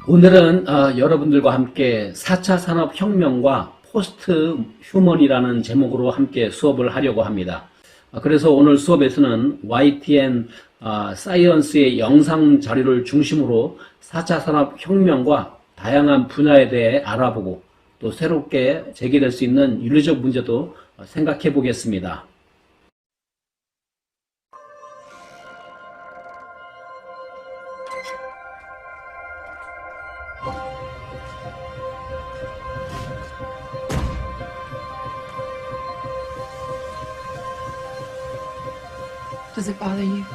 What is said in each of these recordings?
오늘은 여러분들과 함께 4차 산업혁명과 포스트 휴먼이라는 제목으로 함께 수업을 하려고 합니다. 그래서 오늘 수업에서는 YTN 사이언스의 영상 자료를 중심으로 4차 산업혁명과 다양한 분야에 대해 알아보고 또 새롭게 제기될 수 있는 윤리적 문제도 생각해 보겠습니다. Does it bother you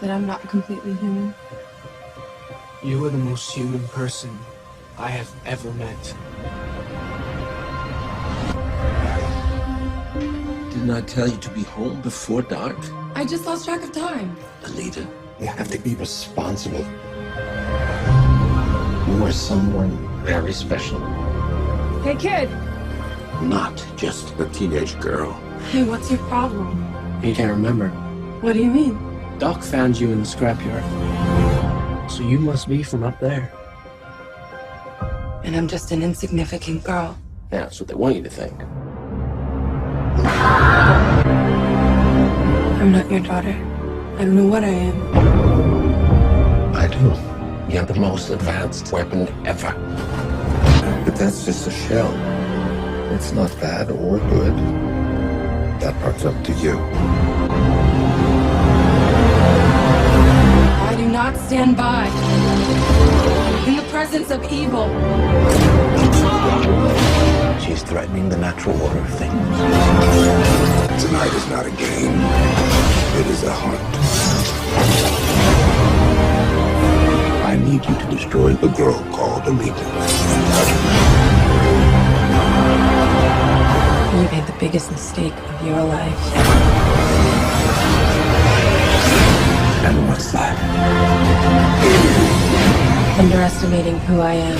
that I'm not completely human? You are the most human person I have ever met. Didn't I tell you to be home before dark? I just lost track of time. Alita, You have to be responsible. You are someone very special. Hey, kid. Not just a teenage girl. Hey, what's your problem? You can't remember. What do you mean? Doc found you in the scrapyard. So you must be from up there. And I'm just an insignificant girl. Yeah, that's what they want you to think. I'm not your daughter. I don't know what I am. I do. You have the most advanced weapon ever. But that's just a shell. It's not bad or good. That part's up to you. I do not stand by in the presence of evil. She's threatening the natural order of things. Tonight is not a game. It is a hunt. I need you to destroy the girl called Alita. You made the biggest mistake of your life. And what's that? Underestimating who I am.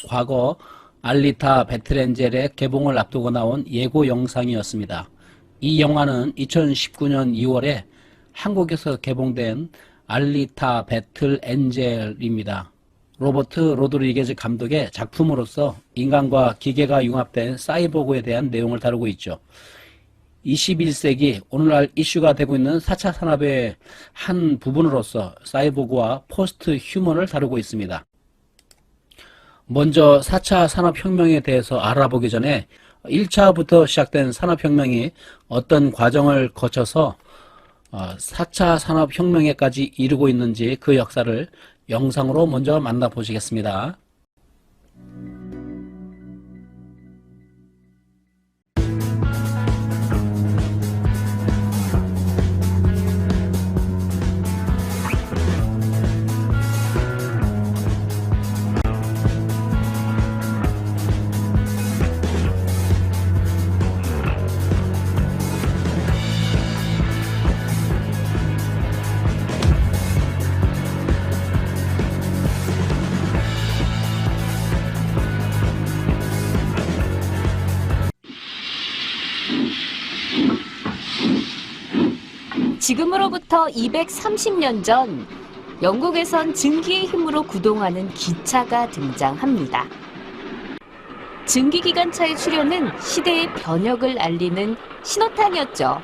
과거 알리타 배틀엔젤의 개봉을 앞두고 나온 예고 영상이었습니다. 이 영화는 2019년 2월에 한국에서 개봉된 알리타 배틀엔젤입니다. 로버트 로드리게즈 감독의 작품으로서 인간과 기계가 융합된 사이보그에 대한 내용을 다루고 있죠. 21세기 오늘날 이슈가 되고 있는 4차 산업의 한 부분으로서 사이보그와 포스트 휴먼을 다루고 있습니다. 먼저 4차 산업혁명에 대해서 알아보기 전에 1차부터 시작된 산업혁명이 어떤 과정을 거쳐서 4차 산업혁명에까지 이르고 있는지 그 역사를 영상으로 먼저 만나보시겠습니다. 지금으로부터 230년 전 영국에선 증기의 힘으로 구동하는 기차가 등장합니다. 증기기관차의 출현은 시대의 변혁을 알리는 신호탄이었죠.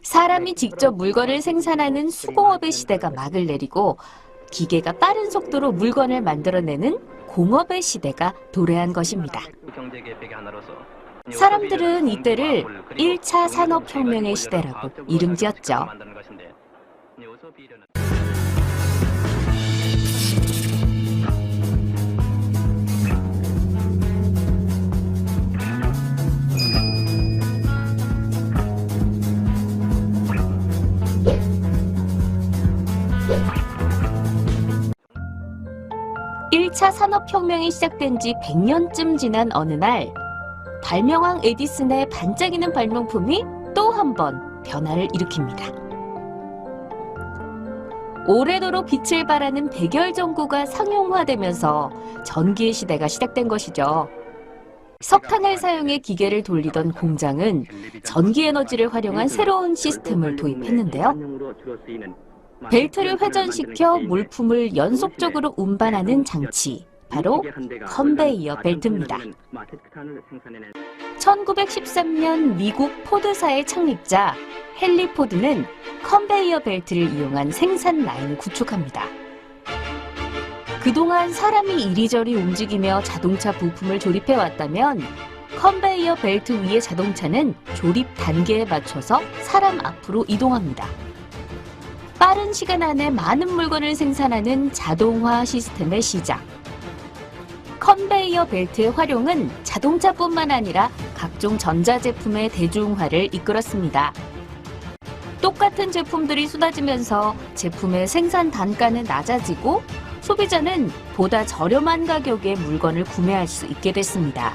사람이 직접 물건을 생산하는 수공업의 시대가 막을 내리고 기계가 빠른 속도로 물건을 만들어내는 공업의 시대가 도래한 것입니다. 사람들은 이때를 1차 산업혁명의 시대라고 이름지었죠. (1차) 산업혁명이 시작된 지 100년쯤 지난 어느 날 발명왕 에디슨의 반짝이는 발명품이 또 한 번 변화를 일으킵니다. 오래도록 빛을 발하는 백열전구가 상용화되면서 전기의 시대가 시작된 것이죠. 석탄을 사용해 기계를 돌리던 공장은 전기 에너지를 활용한 새로운 시스템을 도입했는데요. 벨트를 회전시켜 물품을 연속적으로 운반하는 장치, 바로 컨베이어 벨트입니다. 1913년 미국 포드사의 창립자 헨리 포드는 컨베이어 벨트를 이용한 생산 라인을 구축합니다. 그동안 사람이 이리저리 움직이며 자동차 부품을 조립해 왔다면 컨베이어 벨트 위의 자동차는 조립 단계에 맞춰서 사람 앞으로 이동합니다. 빠른 시간 안에 많은 물건을 생산하는 자동화 시스템의 시작. 컨베이어 벨트의 활용은 자동차뿐만 아니라 각종 전자제품의 대중화를 이끌었습니다. 똑같은 제품들이 쏟아지면서 제품의 생산 단가는 낮아지고 소비자는 보다 저렴한 가격에 물건을 구매할 수 있게 됐습니다.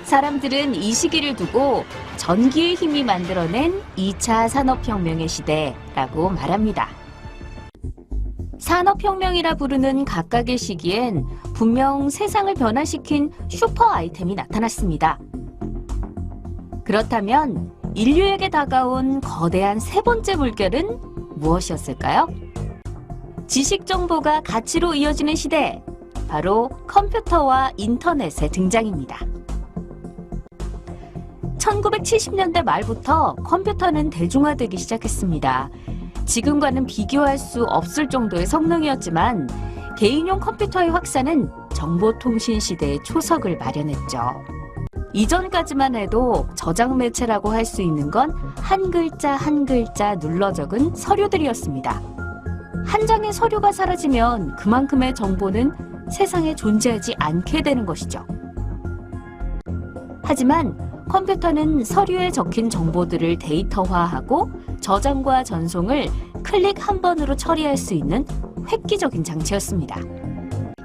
사람들은 이 시기를 두고 전기의 힘이 만들어낸 2차 산업혁명의 시대라고 말합니다. 산업혁명이라 부르는 각각의 시기엔 분명 세상을 변화시킨 슈퍼 아이템이 나타났습니다. 그렇다면 인류에게 다가온 거대한 세 번째 물결은 무엇이었을까요? 지식 정보가 가치로 이어지는 시대, 바로 컴퓨터와 인터넷의 등장입니다. 1970년대 말부터 컴퓨터는 대중화되기 시작했습니다. 지금과는 비교할 수 없을 정도의 성능이었지만 개인용 컴퓨터의 확산은 정보통신 시대의 초석을 마련했죠. 이전까지만 해도 저장 매체라고 할 수 있는 건 한 글자 한 글자 눌러 적은 서류들이었습니다. 한 장의 서류가 사라지면 그만큼의 정보는 세상에 존재하지 않게 되는 것이죠. 하지만 컴퓨터는 서류에 적힌 정보들을 데이터화하고 저장과 전송을 클릭 한 번으로 처리할 수 있는 획기적인 장치였습니다.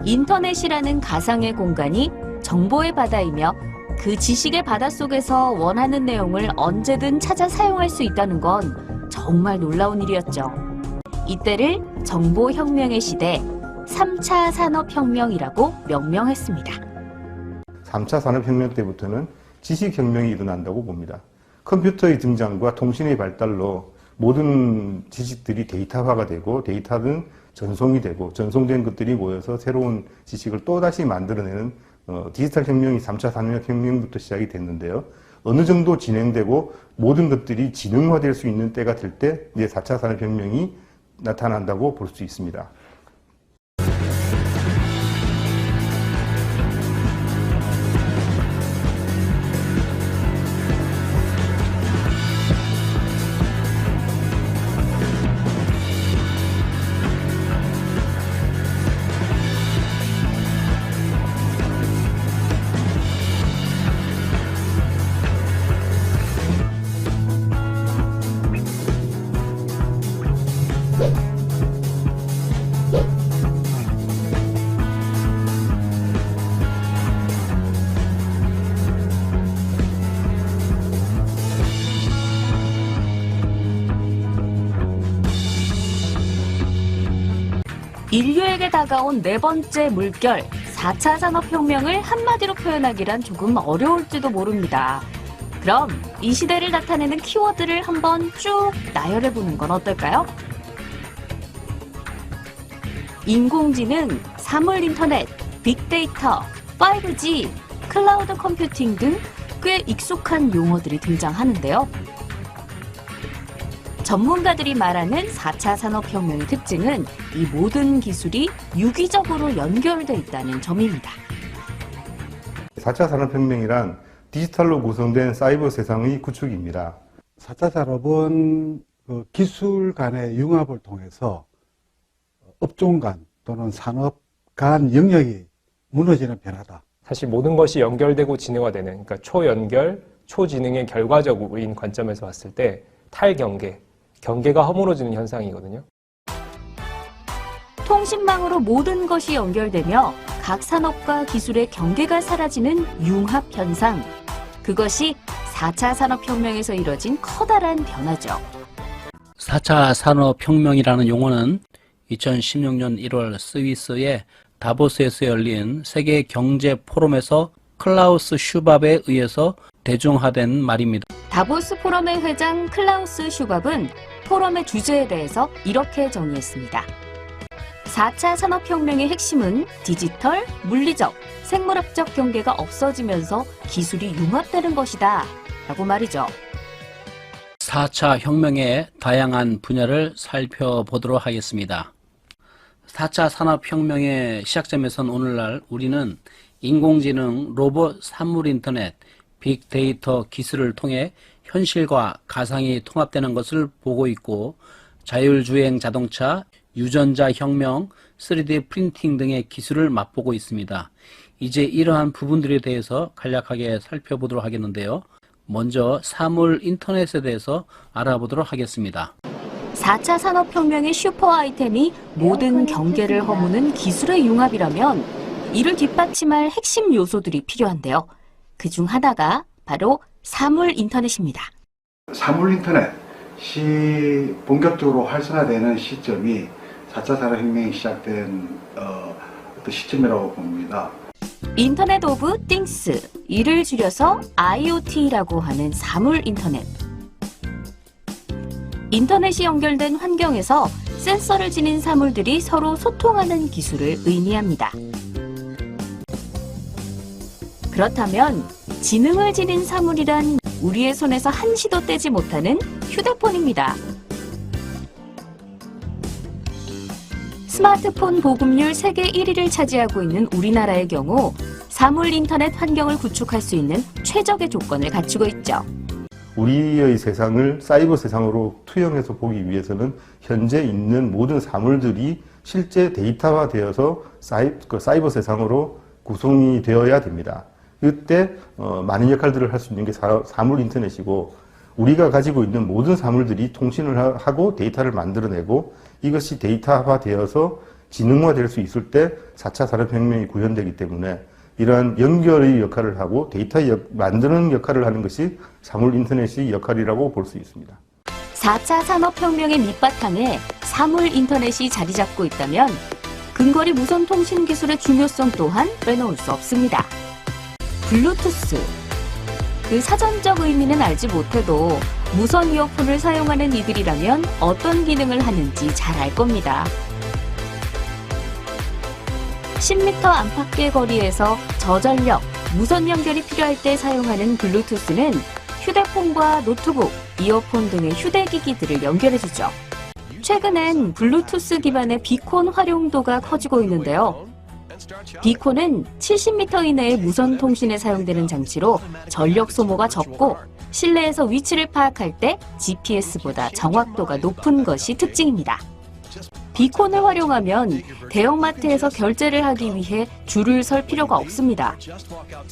인터넷이라는 가상의 공간이 정보의 바다이며 그 지식의 바닷속에서 원하는 내용을 언제든 찾아 사용할 수 있다는 건 정말 놀라운 일이었죠. 이때를 정보혁명의 시대, 3차 산업혁명이라고 명명했습니다. 3차 산업혁명 때부터는 지식혁명이 일어난다고 봅니다. 컴퓨터의 등장과 통신의 발달로 모든 지식들이 데이터화가 되고 데이터는 전송이 되고 전송된 것들이 모여서 새로운 지식을 또다시 만들어내는 디지털 혁명이 3차 산업혁명부터 시작이 됐는데요. 어느 정도 진행되고 모든 것들이 지능화될 수 있는 때가 될 때 이제 4차 산업혁명이 나타난다고 볼 수 있습니다. 인류에게 다가온 네 번째 물결, 4차 산업혁명을 한마디로 표현하기란 조금 어려울지도 모릅니다. 그럼 이 시대를 나타내는 키워드를 한번 쭉 나열해보는 건 어떨까요? 인공지능, 사물인터넷, 빅데이터, 5G, 클라우드 컴퓨팅 등 꽤 익숙한 용어들이 등장하는데요. 전문가들이 말하는 4차 산업혁명의 특징은 이 모든 기술이 유기적으로 연결되어 있다는 점입니다. 4차 산업혁명이란 디지털로 구성된 사이버 세상의 구축입니다. 4차 산업은 기술 간의 융합을 통해서 업종 간 또는 산업 간 영역이 무너지는 변화다. 사실 모든 것이 연결되고 진행화되는, 그러니까 초연결, 초지능의 결과적인 관점에서 봤을 때 탈경계, 경계가 허물어지는 현상이거든요. 통신망으로 모든 것이 연결되며 각 산업과 기술의 경계가 사라지는 융합 현상. 그것이 4차 산업혁명에서 이뤄진 커다란 변화죠. 4차 산업혁명이라는 용어는 2016년 1월 스위스의 다보스에서 열린 세계 경제 포럼에서 클라우스 슈밥에 의해서 대중화된 말입니다. 다보스 포럼의 회장 클라우스 슈밥은 포럼의 주제에 대해서 이렇게 정의했습니다. 4차 산업혁명의 핵심은 디지털, 물리적, 생물학적 경계가 없어지면서 기술이 융합되는 것이다 라고 말이죠. 4차 혁명의 다양한 분야를 살펴보도록 하겠습니다. 4차 산업혁명의 시작점에선 오늘날 우리는 인공지능, 로봇, 산물인터넷, 빅데이터 기술을 통해 현실과 가상이 통합되는 것을 보고 있고 자율주행 자동차, 유전자 혁명, 3D 프린팅 등의 기술을 맛보고 있습니다. 이제 이러한 부분들에 대해서 간략하게 살펴보도록 하겠는데요. 먼저 사물 인터넷에 대해서 알아보도록 하겠습니다. 4차 산업혁명의 슈퍼 아이템이 모든 경계를 허무는 기술의 융합이라면 이를 뒷받침할 핵심 요소들이 필요한데요. 그중 하나가 바로 사물 인터넷입니다. 사물 인터넷이 본격적으로 활성화되는 시점이 4차 산업혁명이 시작된 어떤 시점이라고 봅니다. 인터넷 오브 띵스, 이를 줄여서 IoT라고 하는 사물 인터넷. 인터넷이 연결된 환경에서 센서를 지닌 사물들이 서로 소통하는 기술을 의미합니다. 그렇다면 지능을 지닌 사물이란 우리의 손에서 한시도 떼지 못하는 휴대폰입니다. 스마트폰 보급률 세계 1위를 차지하고 있는 우리나라의 경우 사물 인터넷 환경을 구축할 수 있는 최적의 조건을 갖추고 있죠. 우리의 세상을 사이버 세상으로 투영해서 보기 위해서는 현재 있는 모든 사물들이 실제 데이터화되어서 사이버 세상으로 구성이 되어야 됩니다. 이때 많은 역할들을 할 수 있는 게 사물 인터넷이고 우리가 가지고 있는 모든 사물들이 통신을 하고 데이터를 만들어내고 이것이 데이터화되어서 지능화될 수 있을 때 4차 산업혁명이 구현되기 때문에 이러한 연결의 역할을 하고 데이터 만드는 역할을 하는 것이 사물 인터넷의 역할이라고 볼 수 있습니다. 4차 산업혁명의 밑바탕에 사물 인터넷이 자리 잡고 있다면 근거리 무선 통신 기술의 중요성 또한 빼놓을 수 없습니다. 블루투스. 그 사전적 의미는 알지 못해도 무선 이어폰을 사용하는 이들이라면 어떤 기능을 하는지 잘 알 겁니다. 10m 안팎의 거리에서 저전력, 무선 연결이 필요할 때 사용하는 블루투스는 휴대폰과 노트북, 이어폰 등의 휴대기기들을 연결해주죠. 최근엔 블루투스 기반의 비콘 활용도가 커지고 있는데요. 비콘은 70m 이내의 무선 통신에 사용되는 장치로 전력 소모가 적고 실내에서 위치를 파악할 때 GPS보다 정확도가 높은 것이 특징입니다. 비콘을 활용하면 대형마트에서 결제를 하기 위해 줄을 설 필요가 없습니다.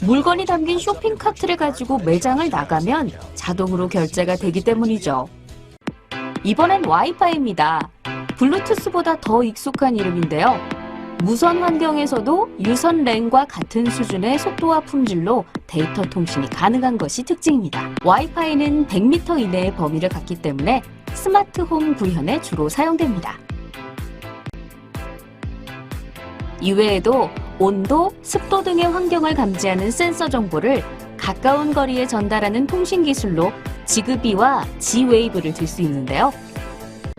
물건이 담긴 쇼핑카트를 가지고 매장을 나가면 자동으로 결제가 되기 때문이죠. 이번엔 와이파이입니다. 블루투스보다 더 익숙한 이름인데요. 무선 환경에서도 유선 랜과 같은 수준의 속도와 품질로 데이터 통신이 가능한 것이 특징입니다. 와이파이는 100m 이내의 범위를 갖기 때문에 스마트홈 구현에 주로 사용됩니다. 이외에도 온도, 습도 등의 환경을 감지하는 센서 정보를 가까운 거리에 전달하는 통신 기술로 지그비와 지웨이브를 들 수 있는데요.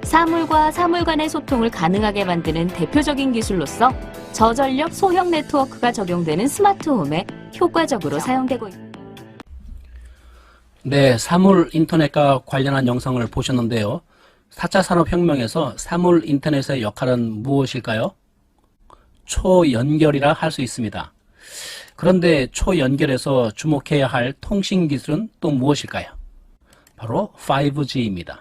사물과 사물 간의 소통을 가능하게 만드는 대표적인 기술로서 저전력 소형 네트워크가 적용되는 스마트홈에 효과적으로 사용되고 있습니다. 네, 사물 인터넷과 관련한 영상을 보셨는데요. 4차 산업혁명에서 사물 인터넷의 역할은 무엇일까요? 초연결이라 할 수 있습니다. 그런데 초연결에서 주목해야 할 통신 기술은 또 무엇일까요? 바로 5G입니다.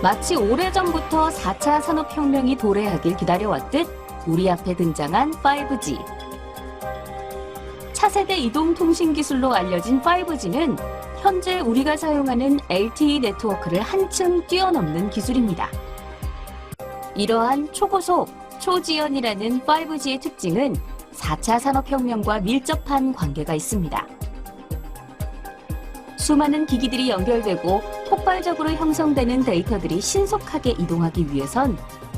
마치 오래전부터 4차 산업혁명이 도래하길 기다려왔듯 우리 앞에 등장한 5G. 차세대 이동통신 기술로 알려진 5G는 현재 우리가 사용하는 LTE 네트워크를 한층 뛰어넘는 기술입니다. 이러한 초고속, 초지연이라는 5G의 특징은 4차 산업혁명과 밀접한 관계가 있습니다. 수많은 기기들이 연결되고 폭발적으로 형성되는 데이터들이 신속하게 이동하기 위해선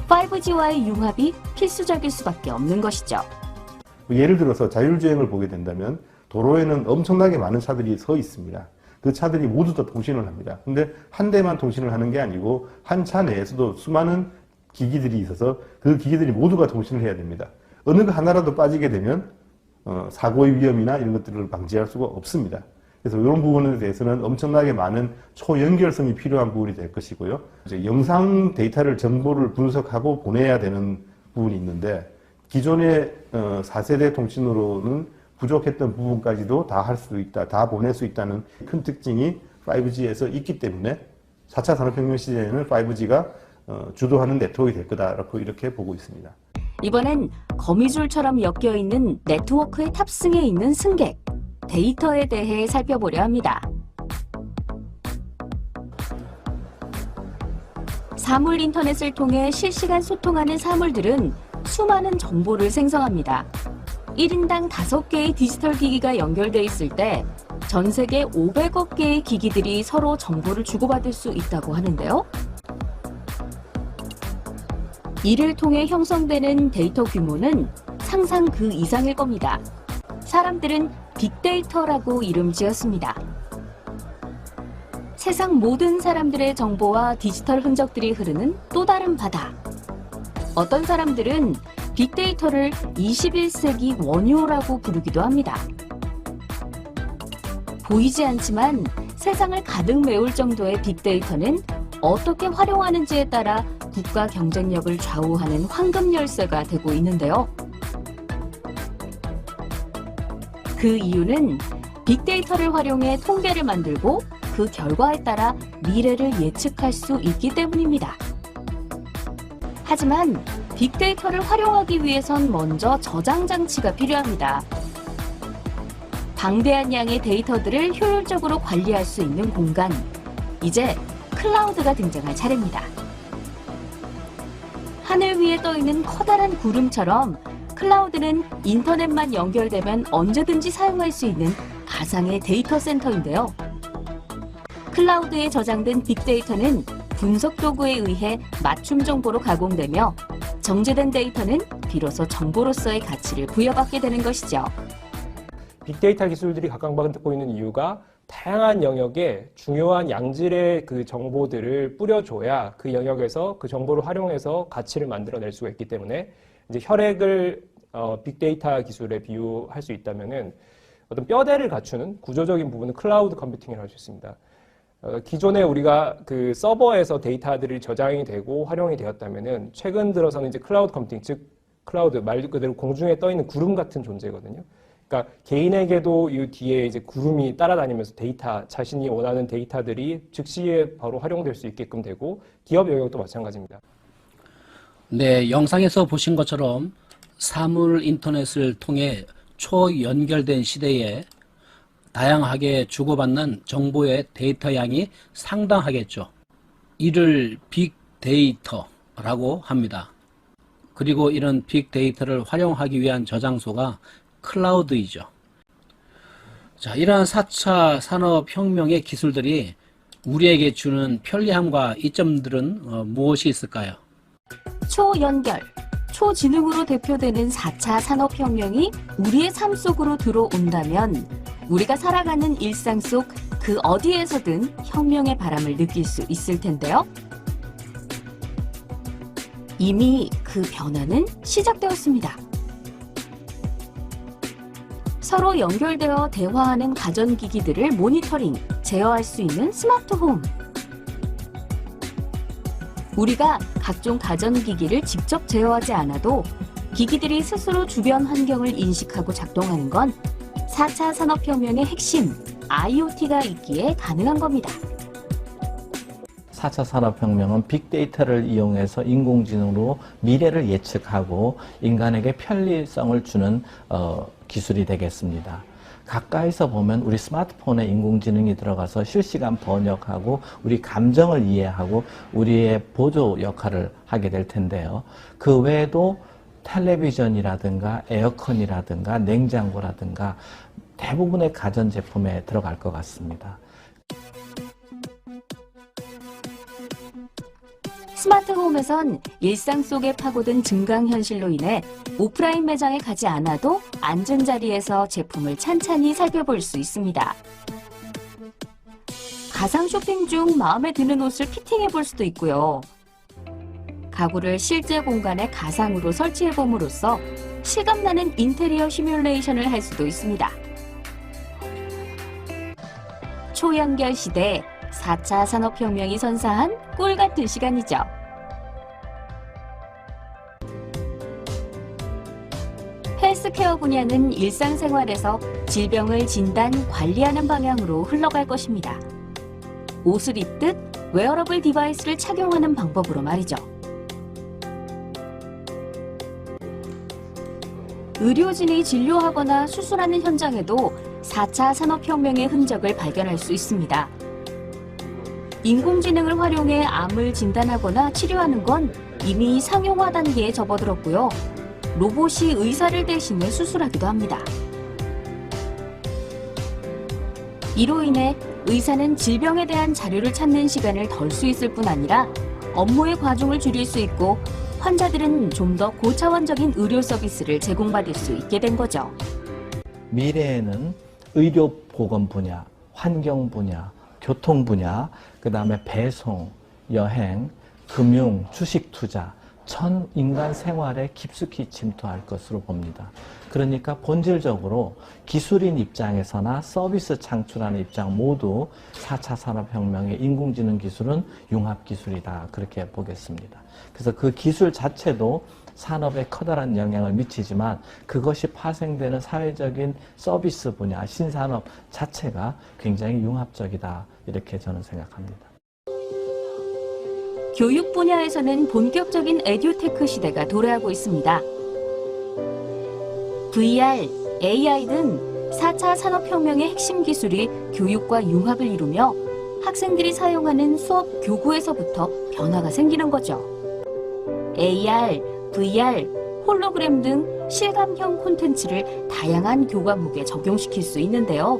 5G와의 융합이 필수적일 수밖에 없는 것이죠. 예를 들어서 자율주행을 보게 된다면 도로에는 엄청나게 많은 차들이 서 있습니다. 그 차들이 모두 다 통신을 합니다. 근데 한 대만 통신을 하는 게 아니고 한 차 내에서도 수많은 기기들이 있어서 그 기기들이 모두가 통신을 해야 됩니다. 어느 거 하나라도 빠지게 되면 사고의 위험이나 이런 것들을 방지할 수가 없습니다. 그래서 이런 부분에 대해서는 엄청나게 많은 초연결성이 필요한 부분이 될 것이고요. 이제 영상 데이터를 정보를 분석하고 보내야 되는 부분이 있는데 기존의 4세대 통신으로는 부족했던 부분까지도 다 할 수 있다, 다 보낼 수 있다는 큰 특징이 5G에서 있기 때문에 4차 산업혁명 시대에는 5G가 주도하는 네트워크가 될 거다라고 이렇게 보고 있습니다. 이번엔 거미줄처럼 엮여있는 네트워크의 탑승에 있는 승객, 데이터에 대해 살펴보려 합니다. 사물 인터넷을 통해 실시간 소통하는 사물들은 수많은 정보를 생성합니다. 1인당 5개의 디지털 기기가 연결돼 있을 때 전 세계 500억 개의 기기들이 서로 정보를 주고받을 수 있다고 하는데요. 이를 통해 형성되는 데이터 규모는 상상 그 이상일 겁니다. 사람들은 빅데이터라고 이름 지었습니다. 세상 모든 사람들의 정보와 디지털 흔적들이 흐르는 또 다른 바다. 어떤 사람들은 빅데이터를 21세기 원효라고 부르기도 합니다. 보이지 않지만 세상을 가득 메울 정도의 빅데이터는 어떻게 활용하는지에 따라 국가 경쟁력을 좌우하는 황금 열쇠가 되고 있는데요. 그 이유는 빅데이터를 활용해 통계를 만들고 그 결과에 따라 미래를 예측할 수 있기 때문입니다. 하지만 빅데이터를 활용하기 위해선 먼저 저장 장치가 필요합니다. 방대한 양의 데이터들을 효율적으로 관리할 수 있는 공간, 이제 클라우드가 등장할 차례입니다. 하늘 위에 떠있는 커다란 구름처럼 클라우드는 인터넷만 연결되면 언제든지 사용할 수 있는 가상의 데이터 센터인데요. 클라우드에 저장된 빅데이터는 분석 도구에 의해 맞춤 정보로 가공되며 정제된 데이터는 비로소 정보로서의 가치를 부여받게 되는 것이죠. 빅데이터 기술들이 각광받고 있는 이유가 다양한 영역에 중요한 양질의 그 정보들을 뿌려줘야 그 영역에서 그 정보를 활용해서 가치를 만들어낼 수가 있기 때문에 이제 혈액을 빅데이터 기술에 비유할 수 있다면은 어떤 뼈대를 갖추는 구조적인 부분은 클라우드 컴퓨팅이라고 할 수 있습니다. 기존에 우리가 그 서버에서 데이터들이 저장이 되고 활용이 되었다면은 최근 들어서는 이제 클라우드 컴퓨팅, 즉 클라우드 말 그대로 공중에 떠 있는 구름 같은 존재거든요. 그러니까 개인에게도 이 뒤에 이제 구름이 따라다니면서 데이터, 자신이 원하는 데이터들이 즉시에 바로 활용될 수 있게끔 되고 기업 영역도 마찬가지입니다. 네, 영상에서 보신 것처럼 사물 인터넷을 통해 초연결된 시대에 다양하게 주고받는 정보의 데이터 양이 상당하겠죠. 이를 빅데이터라고 합니다. 그리고 이런 빅데이터를 활용하기 위한 저장소가 클라우드이죠. 자, 이러한 4차 산업혁명의 기술들이 우리에게 주는 편리함과 이점들은 무엇이 있을까요? 초연결, 초지능으로 대표되는 4차 산업혁명이 우리의 삶 속으로 들어온다면 우리가 살아가는 일상 속 그 어디에서든 혁명의 바람을 느낄 수 있을 텐데요. 이미 그 변화는 시작되었습니다. 서로 연결되어 대화하는 가전기기들을 모니터링, 제어할 수 있는 스마트홈. 우리가 각종 가전기기를 직접 제어하지 않아도 기기들이 스스로 주변 환경을 인식하고 작동하는 건 4차 산업혁명의 핵심, IoT가 있기에 가능한 겁니다. 4차 산업혁명은 빅데이터를 이용해서 인공지능으로 미래를 예측하고 인간에게 편리성을 주는 기술이 되겠습니다. 가까이서 보면 우리 스마트폰에 인공지능이 들어가서 실시간 번역하고 우리 감정을 이해하고 우리의 보조 역할을 하게 될 텐데요. 그 외에도 텔레비전이라든가 에어컨이라든가 냉장고라든가 대부분의 가전제품에 들어갈 것 같습니다. 스마트홈에선 일상 속에 파고든 증강현실로 인해 오프라인 매장에 가지 않아도 앉은 자리에서 제품을 찬찬히 살펴볼 수 있습니다. 가상 쇼핑 중 마음에 드는 옷을 피팅해 볼 수도 있고요. 가구를 실제 공간에 가상으로 설치해 봄으로써 실감나는 인테리어 시뮬레이션을 할 수도 있습니다. 초연결 시대 4차 산업혁명이 선사한 꿀 같은 시간이죠. 헬스케어 분야는 일상생활에서 질병을 진단, 관리하는 방향으로 흘러갈 것입니다. 옷을 입듯 웨어러블 디바이스를 착용하는 방법으로 말이죠. 의료진이 진료하거나 수술하는 현장에도 4차 산업혁명의 흔적을 발견할 수 있습니다. 인공지능을 활용해 암을 진단하거나 치료하는 건 이미 상용화 단계에 접어들었고요. 로봇이 의사를 대신해 수술하기도 합니다. 이로 인해 의사는 질병에 대한 자료를 찾는 시간을 덜 수 있을 뿐 아니라 업무의 과중을 줄일 수 있고 환자들은 좀 더 고차원적인 의료 서비스를 제공받을 수 있게 된 거죠. 미래에는 의료보건 분야, 환경 분야, 교통 분야, 그 다음에 배송, 여행, 금융, 주식 투자, 전 인간 생활에 깊숙이 침투할 것으로 봅니다. 그러니까 본질적으로 기술인 입장에서나 서비스 창출하는 입장 모두 4차 산업혁명의 인공지능 기술은 융합기술이다. 그렇게 보겠습니다. 그래서 그 기술 자체도 산업에 커다란 영향을 미치지만 그것이 파생되는 사회적인 서비스 분야, 신산업 자체가 굉장히 융합적이다. 이렇게 저는 생각합니다. 교육 분야에서는 본격적인 에듀테크 시대가 도래하고 있습니다. VR, AI 등 4차 산업혁명의 핵심 기술이 교육과 융합을 이루며 학생들이 사용하는 수업 교구에서부터 변화가 생기는 거죠. AR, VR, 홀로그램 등 실감형 콘텐츠를 다양한 교과목에 적용시킬 수 있는데요.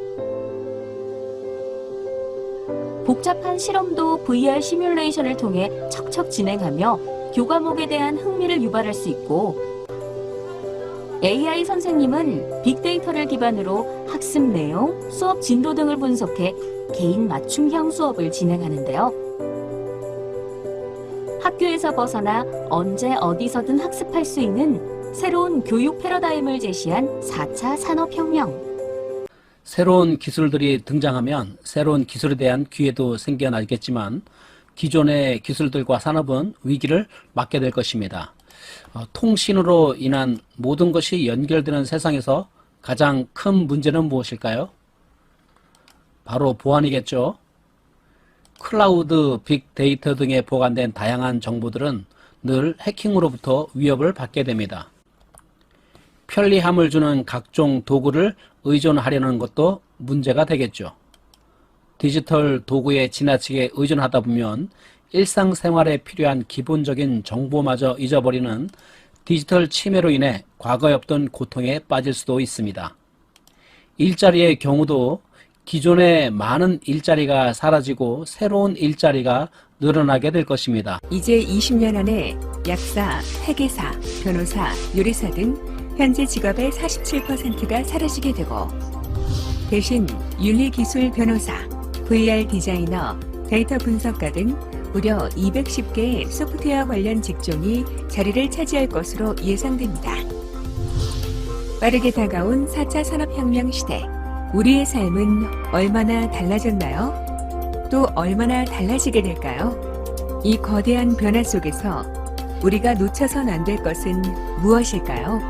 복잡한 실험도 VR 시뮬레이션을 통해 척척 진행하며 교과목에 대한 흥미를 유발할 수 있고 AI 선생님은 빅데이터를 기반으로 학습 내용, 수업 진도 등을 분석해 개인 맞춤형 수업을 진행하는데요. 학교에서 벗어나 언제 어디서든 학습할 수 있는 새로운 교육 패러다임을 제시한 4차 산업혁명. 새로운 기술들이 등장하면 새로운 기술에 대한 기회도 생겨나겠지만 기존의 기술들과 산업은 위기를 맞게 될 것입니다. 통신으로 인한 모든 것이 연결되는 세상에서 가장 큰 문제는 무엇일까요? 바로 보안이겠죠. 클라우드, 빅데이터 등에 보관된 다양한 정보들은 늘 해킹으로부터 위협을 받게 됩니다. 편리함을 주는 각종 도구를 의존하려는 것도 문제가 되겠죠. 디지털 도구에 지나치게 의존하다 보면 일상생활에 필요한 기본적인 정보마저 잊어버리는 디지털 침해로 인해 과거에 없던 고통에 빠질 수도 있습니다. 일자리의 경우도 기존의 많은 일자리가 사라지고 새로운 일자리가 늘어나게 될 것입니다. 이제 20년 안에 약사, 회계사, 변호사, 요리사 등 현재 직업의 47%가 사라지게 되고 대신 윤리기술 변호사, VR 디자이너, 데이터 분석가 등 무려 210개의 소프트웨어 관련 직종이 자리를 차지할 것으로 예상됩니다. 빠르게 다가온 4차 산업혁명 시대, 우리의 삶은 얼마나 달라졌나요? 또 얼마나 달라지게 될까요? 이 거대한 변화 속에서 우리가 놓쳐선 안 될 것은 무엇일까요?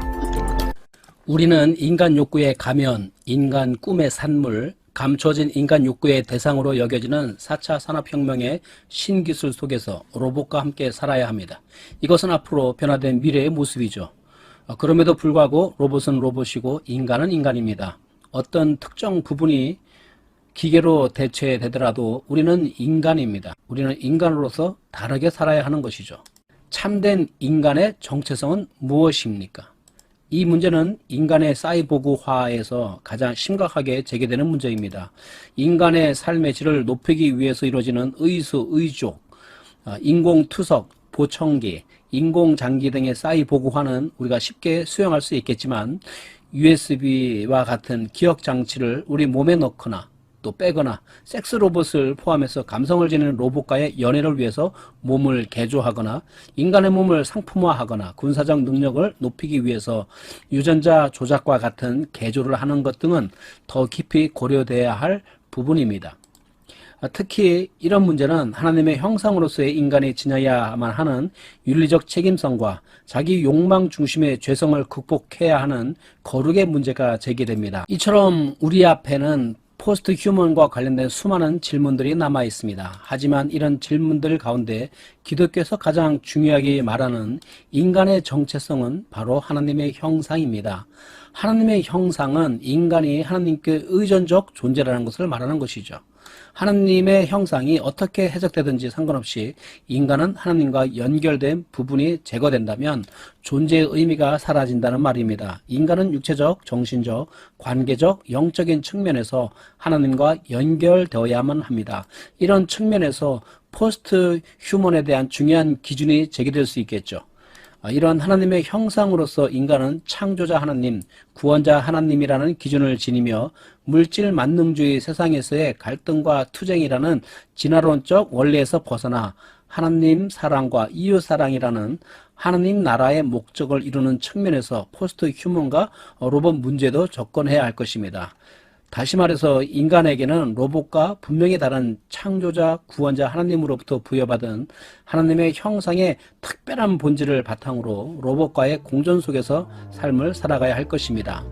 우리는 인간 욕구의 가면, 인간 꿈의 산물, 감춰진 인간 욕구의 대상으로 여겨지는 4차 산업혁명의 신기술 속에서 로봇과 함께 살아야 합니다. 이것은 앞으로 변화된 미래의 모습이죠. 그럼에도 불구하고 로봇은 로봇이고 인간은 인간입니다. 어떤 특정 부분이 기계로 대체되더라도 우리는 인간입니다. 우리는 인간으로서 다르게 살아야 하는 것이죠. 참된 인간의 정체성은 무엇입니까? 이 문제는 인간의 사이보그화에서 가장 심각하게 제기되는 문제입니다. 인간의 삶의 질을 높이기 위해서 이루어지는 의수, 의족, 인공투석, 보청기, 인공장기 등의 싸이 보고화는 우리가 쉽게 수용할 수 있겠지만 USB와 같은 기억 장치를 우리 몸에 넣거나 또 빼거나 섹스 로봇을 포함해서 감성을 지니는 로봇과의 연애를 위해서 몸을 개조하거나 인간의 몸을 상품화하거나 군사적 능력을 높이기 위해서 유전자 조작과 같은 개조를 하는 것 등은 더 깊이 고려돼야 할 부분입니다. 특히 이런 문제는 하나님의 형상으로서의 인간이 지녀야만 하는 윤리적 책임성과 자기 욕망 중심의 죄성을 극복해야 하는 거룩의 문제가 제기됩니다. 이처럼 우리 앞에는 포스트 휴먼과 관련된 수많은 질문들이 남아 있습니다. 하지만 이런 질문들 가운데 기독교에서 가장 중요하게 말하는 인간의 정체성은 바로 하나님의 형상입니다. 하나님의 형상은 인간이 하나님께 의존적 존재라는 것을 말하는 것이죠. 하나님의 형상이 어떻게 해석되든지 상관없이 인간은 하나님과 연결된 부분이 제거된다면 존재의 의미가 사라진다는 말입니다. 인간은 육체적, 정신적, 관계적, 영적인 측면에서 하나님과 연결되어야만 합니다. 이런 측면에서 포스트 휴먼에 대한 중요한 기준이 제기될 수 있겠죠. 이런 하나님의 형상으로서 인간은 창조자 하나님, 구원자 하나님이라는 기준을 지니며 물질 만능주의 세상에서의 갈등과 투쟁이라는 진화론적 원리에서 벗어나 하나님 사랑과 이웃 사랑이라는 하나님 나라의 목적을 이루는 측면에서 포스트 휴먼과 로봇 문제도 접근해야 할 것입니다. 다시 말해서 인간에게는 로봇과 분명히 다른 창조자, 구원자 하나님으로부터 부여받은 하나님의 형상의 특별한 본질을 바탕으로 로봇과의 공존 속에서 삶을 살아가야 할 것입니다.